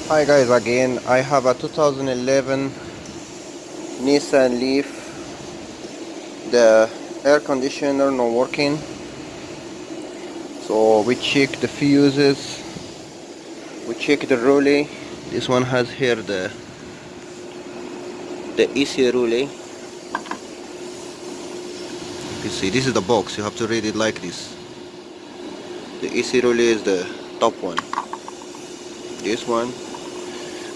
Hi guys, again I have a 2011 Nissan Leaf. The air conditioner not working, so we check the fuses, we check the relay. This one has here the AC relay. You see, this is the box, you have to read it like this. The AC relay is the top one. This one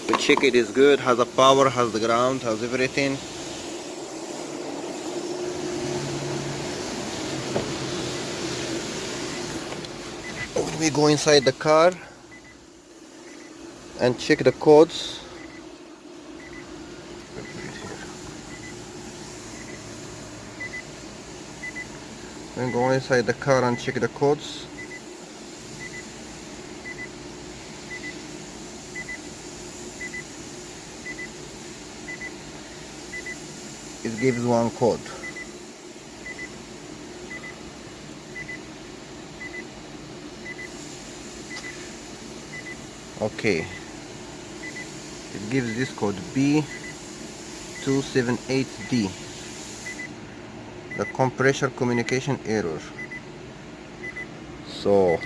we check it is good, has a power, has the ground, has everything. When we go inside the car and check the codes, then go inside the car and check the codes. It gives one code. Okay, it gives this code B278D, the compressor communication error. So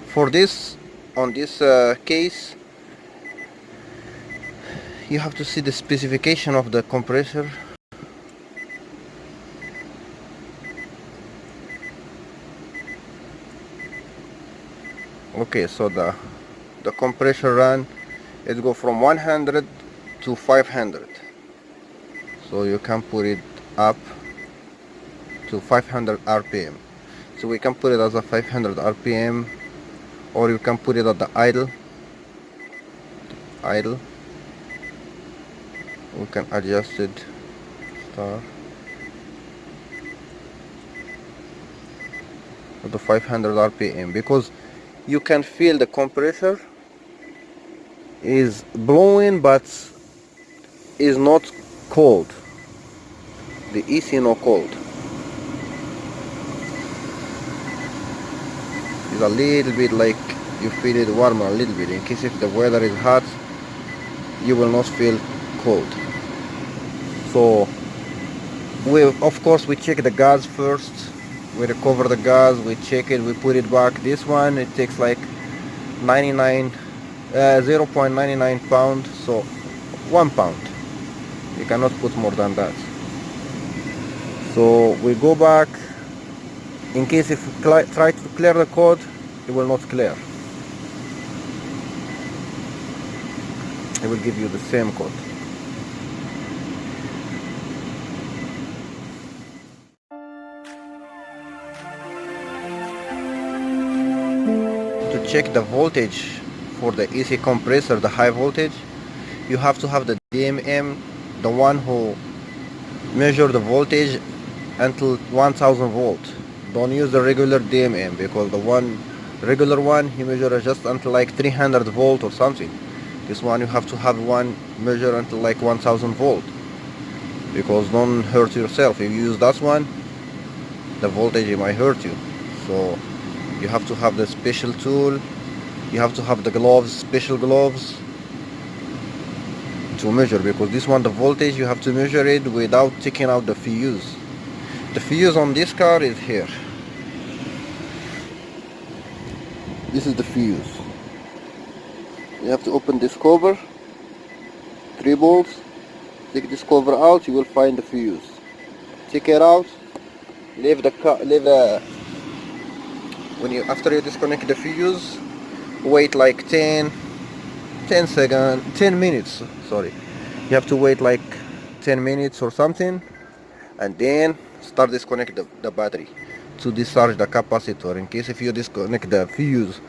for this, on this case, you have to see the specification of the compressor. Okay, so the compressor run, it go from 100 to 500, so you can put it up to 500 rpm. So we can put it as a 500 rpm, or you can put it at the idle. We can adjust it to 500 rpm, because you can feel the compressor is blowing but is not cold. The AC not cold. It's a little bit like you feel it warmer a little bit. In case if the weather is hot, you will not feel cold. So of course we check the gas first. We recover the gas, we check it, we put it back. This one, it takes like 0.99 pound, so 1 pound. You cannot put more than that. So we go back. In case if you try to clear the code, it will not clear. It will give you the same code. To check the voltage for the AC compressor, the high voltage, you have to have the DMM, the one who measure the voltage until 1000 volt. Don't use the regular DMM, because the regular one he measures just until like 300 volt or something. This one you have to have one measure until like 1000 volt, because don't hurt yourself. If you use that one, the voltage might hurt you. So you have to have the special tool, you have to have the gloves, special gloves to measure, because this one, the voltage, you have to measure it without taking out the fuse. The fuse on this car is here. This is the fuse. You have to open this cover, 3 bolts, take this cover out, you will find the fuse. Take it out, after you disconnect the fuse, wait like 10 minutes, sorry. You have to wait like 10 minutes or something, and then start disconnect the battery to discharge the capacitor. In case if you disconnect the fuse,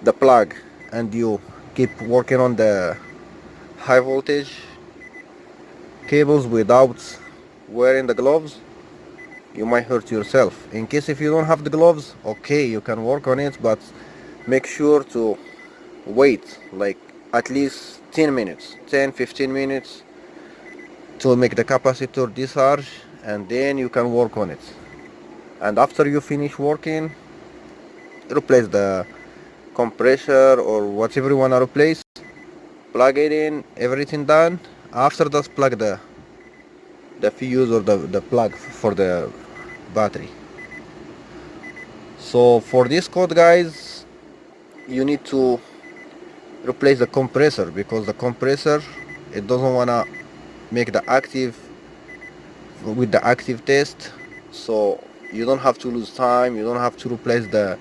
the plug, and you keep working on the high voltage cables without wearing the gloves, you might hurt yourself. In case if you don't have the gloves, okay, you can work on it, but make sure to wait like at least 10-15 minutes to make the capacitor discharge, and then you can work on it. And after you finish working, replace the compressor or whatever you want to replace, plug it in, everything done. After that, plug the fuse or the plug for the battery. So for this code, guys, you need to replace the compressor, because the compressor, it doesn't wanna make the active with the active test. So you don't have to lose time, you don't have to replace the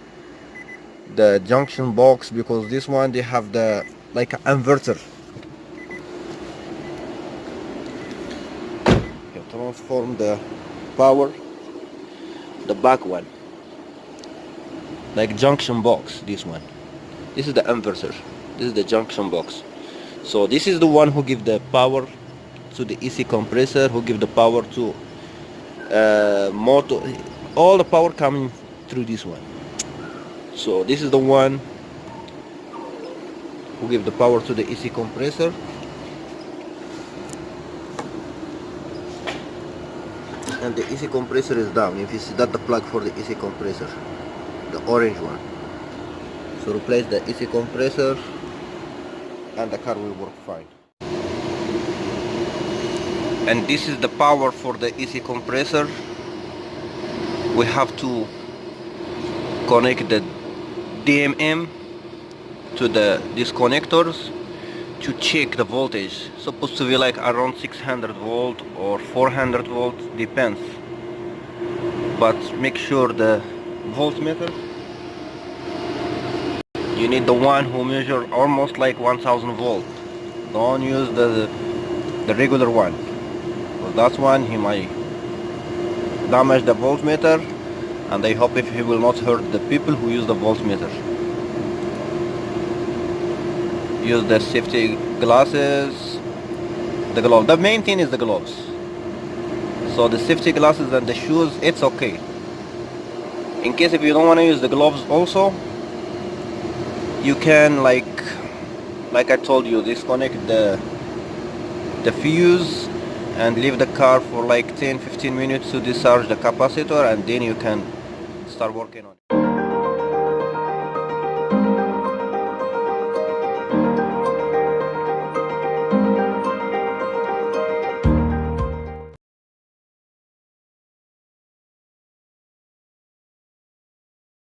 junction box, because this one they have the like an inverter. You transform the power, the back one, like junction box. This is the inverter, this is the junction box. So this is the one who give the power to the AC compressor, who give the power to motor, all the power coming through this one. So this is the one who give the power to the AC compressor. And the AC compressor is down. If you see that, the plug for the AC compressor, the orange one. So replace the AC compressor and the car will work fine. And this is the power for the AC compressor. We have to connect the DMM to these connectors to check the voltage. Supposed to be like around 600 volt or 400 volt, depends. But make sure the voltmeter, you need the one who measure almost like 1000 volt. Don't use the regular one, because that one he might damage the voltmeter, and I hope if he will not hurt the people who use the voltmeter. Use the safety glasses, the glove. The main thing is the gloves. So the safety glasses and the shoes, it's okay. In case if you don't want to use the gloves also, you can like I told you, disconnect the fuse and leave the car for like 10-15 minutes to discharge the capacitor, and then you can start working on it.